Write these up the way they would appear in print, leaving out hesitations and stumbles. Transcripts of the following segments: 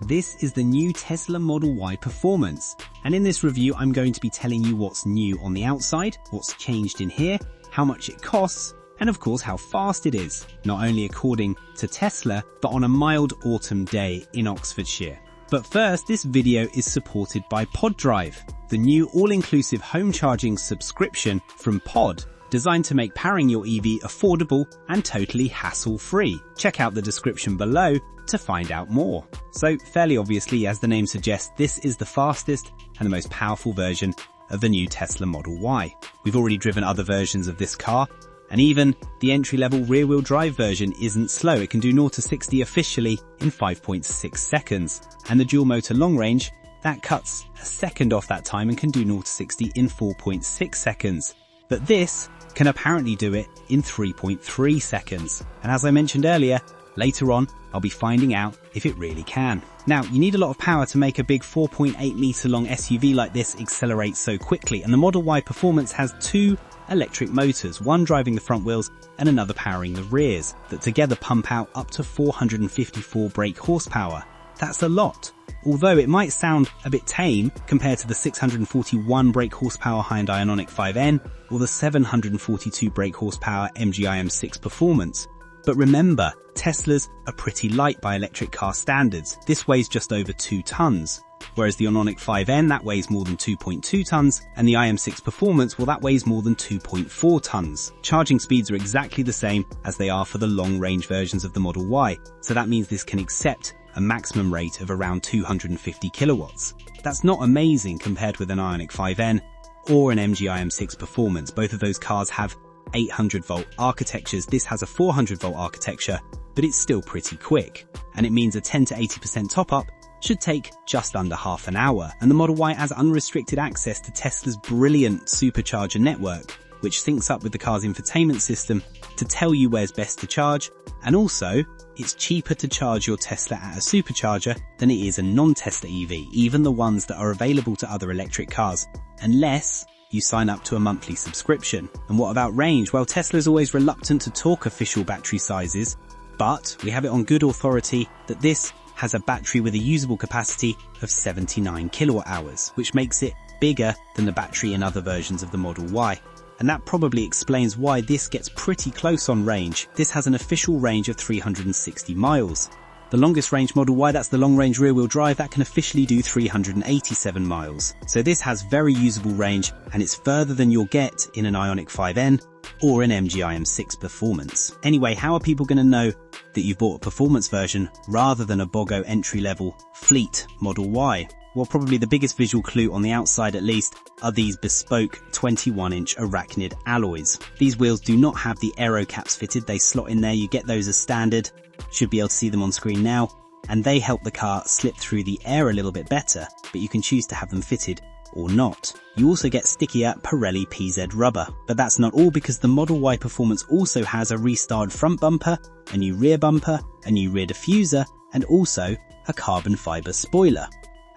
This is the new Tesla Model Y Performance, and in this review I'm going to be telling you what's new on the outside, what's changed in here, how much it costs, and of course how fast it is, not only according to Tesla, but on a mild autumn day in Oxfordshire. But first, this video is supported by PodDrive, the new all-inclusive home charging subscription from Pod, designed to make powering your EV affordable and totally hassle-free. Check out the description below to find out more. So, fairly obviously, as the name suggests, this is the fastest and the most powerful version of the new Tesla Model Y. We've already driven other versions of this car, and even the entry-level rear-wheel drive version isn't slow. It can do 0 to 60 officially in 5.6 seconds. And the dual-motor long range, that cuts a second off that time and can do 0 to 60 in 4.6 seconds. But this can apparently do it in 3.3 seconds. And as I mentioned earlier, later on, I'll be finding out if it really can. Now, you need a lot of power to make a big 4.8 meter long SUV like this accelerate so quickly. And the Model Y Performance has two electric motors, one driving the front wheels and another powering the rears, that together pump out up to 454 brake horsepower. That's a lot. Although it might sound a bit tame compared to the 641 brake horsepower Hyundai Ioniq 5N or the 742 brake horsepower MG IM6 Performance. But remember, Teslas are pretty light by electric car standards. This weighs just over 2 tons, whereas the Ioniq 5N, that weighs more than 2.2 tons, and the IM6 Performance, well, that weighs more than 2.4 tons. Charging speeds are exactly the same as they are for the long-range versions of the Model Y, so that means this can accept a maximum rate of around 250 kilowatts. That's not amazing compared with an Ioniq 5N or an MG IM6 Performance. Both of those cars have 800-volt architectures. This has a 400-volt architecture, but it's still pretty quick. And it means a 10 to 80% top-up should take just under half an hour. And the Model Y has unrestricted access to Tesla's brilliant supercharger network, which syncs up with the car's infotainment system to tell you where's best to charge. And also, it's cheaper to charge your Tesla at a supercharger than it is a non-Tesla EV, even the ones that are available to other electric cars, unless you sign up to a monthly subscription. And what about range? Well, Tesla is always reluctant to talk official battery sizes, but we have it on good authority that this has a battery with a usable capacity of 79 kilowatt hours, which makes it bigger than the battery in other versions of the Model Y. And that probably explains why this gets pretty close on range. This has an official range of 360 miles. The longest range Model Y, that's the long-range rear-wheel drive, that can officially do 387 miles. So this has very usable range, and it's further than you'll get in an Ioniq 5N or an MG IM6 Performance. Anyway, how are people going to know that you've bought a performance version rather than a BOGO entry-level fleet Model Y? Well, probably the biggest visual clue on the outside at least are these bespoke 21-inch arachnid alloys. These wheels do not have the aero caps fitted, they slot in there, you get those as standard. Should be able to see them on screen now, and they help the car slip through the air a little bit better, but you can choose to have them fitted or not. You also get stickier Pirelli PZ rubber, but that's not all, because the Model Y Performance also has a restyled front bumper, a new rear diffuser, and also a carbon fiber spoiler.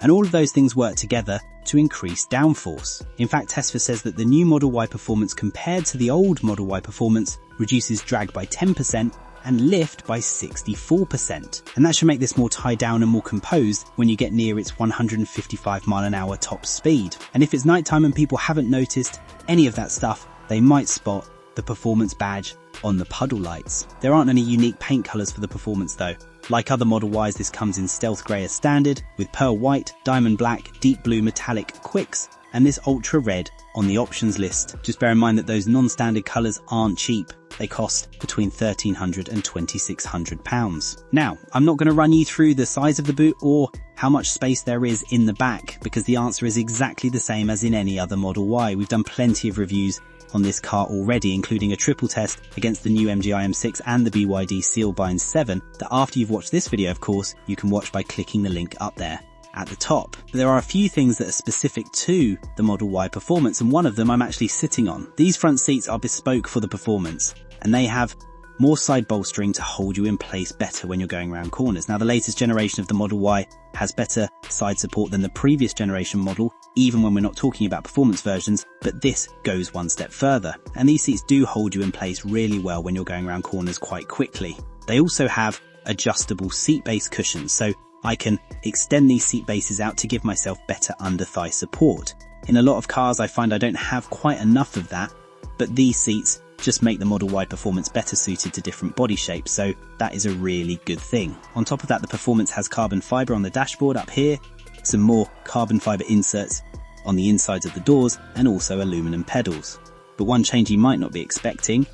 And all of those things work together to increase downforce. In fact, Tesla says that the new Model Y Performance compared to the old Model Y Performance reduces drag by 10% and lift by 64%. And that should make this more tied down and more composed when you get near its 155 mile an hour top speed. And if it's nighttime and people haven't noticed any of that stuff, they might spot the Performance badge on the puddle lights. There aren't any unique paint colours for the Performance though. Like other Model Ys, this comes in stealth grey as standard, with pearl white, diamond black, deep blue metallic quicks, and this ultra red on the options list. Just bear in mind that those non-standard colours aren't cheap. They cost between £1,300 and £2,600. Now, I'm not going to run you through the size of the boot or how much space there is in the back, because the answer is exactly the same as in any other Model Y. We've done plenty of reviews on this car already, including a triple test against the new MG IM6 and the BYD Sealbind 7, that after you've watched this video, of course, you can watch by clicking the link up there at the top. But there are a few things that are specific to the Model Y Performance, and one of them I'm actually sitting on. These front seats are bespoke for the Performance, and they have more side bolstering to hold you in place better when you're going around corners. Now, the latest generation of the Model Y has better side support than the previous generation model, even when we're not talking about performance versions, but this goes one step further. And these seats do hold you in place really well when you're going around corners quite quickly. They also have adjustable seat base cushions, so I can extend these seat bases out to give myself better under-thigh support. In a lot of cars I find I don't have quite enough of that, but these seats just make the Model Y Performance better suited to different body shapes, so that is a really good thing. On top of that, the Performance has carbon fibre on the dashboard up here, some more carbon fibre inserts on the insides of the doors, and also aluminum pedals. But one change you might not be expecting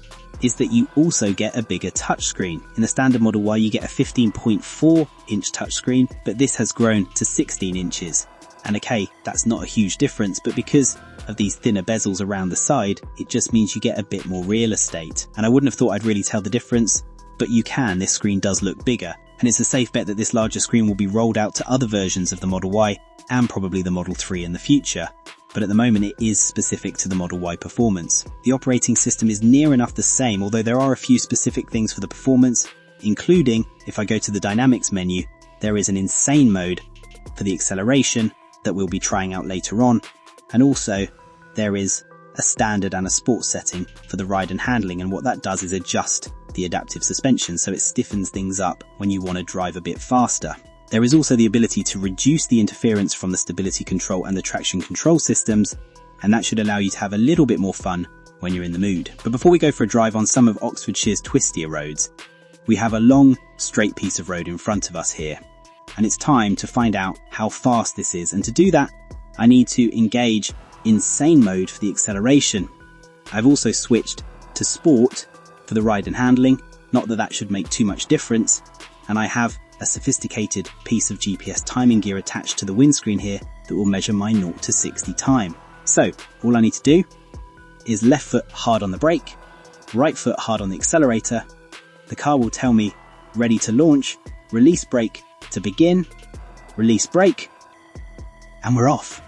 is that you also get a bigger touchscreen. In the standard Model Y you get a 15.4 inch touchscreen, but this has grown to 16 inches. And okay, that's not a huge difference, but because of these thinner bezels around the side, it just means you get a bit more real estate. And I wouldn't have thought I'd really tell the difference, but you can. This screen does look bigger, and it's a safe bet that this larger screen will be rolled out to other versions of the Model Y and probably the Model 3 in the future. But at the moment it is specific to the Model Y Performance. The operating system is near enough the same, although there are a few specific things for the Performance, including, if I go to the Dynamics menu, there is an insane mode for the acceleration that we'll be trying out later on, and also there is a standard and a sports setting for the ride and handling, and what that does is adjust the adaptive suspension so it stiffens things up when you want to drive a bit faster. There is also the ability to reduce the interference from the stability control and the traction control systems, and that should allow you to have a little bit more fun when you're in the mood. But before we go for a drive on some of Oxfordshire's twistier roads, we have a long, straight piece of road in front of us here, and it's time to find out how fast this is. And to do that, I need to engage insane mode for the acceleration. I've also switched to sport for the ride and handling, not that that should make too much difference, and I have a sophisticated piece of GPS timing gear attached to the windscreen here that will measure my 0 to 60 time. So all I need to do is left foot hard on the brake, right foot hard on the accelerator. The car will tell me ready to launch, release brake to begin, release brake, and we're off.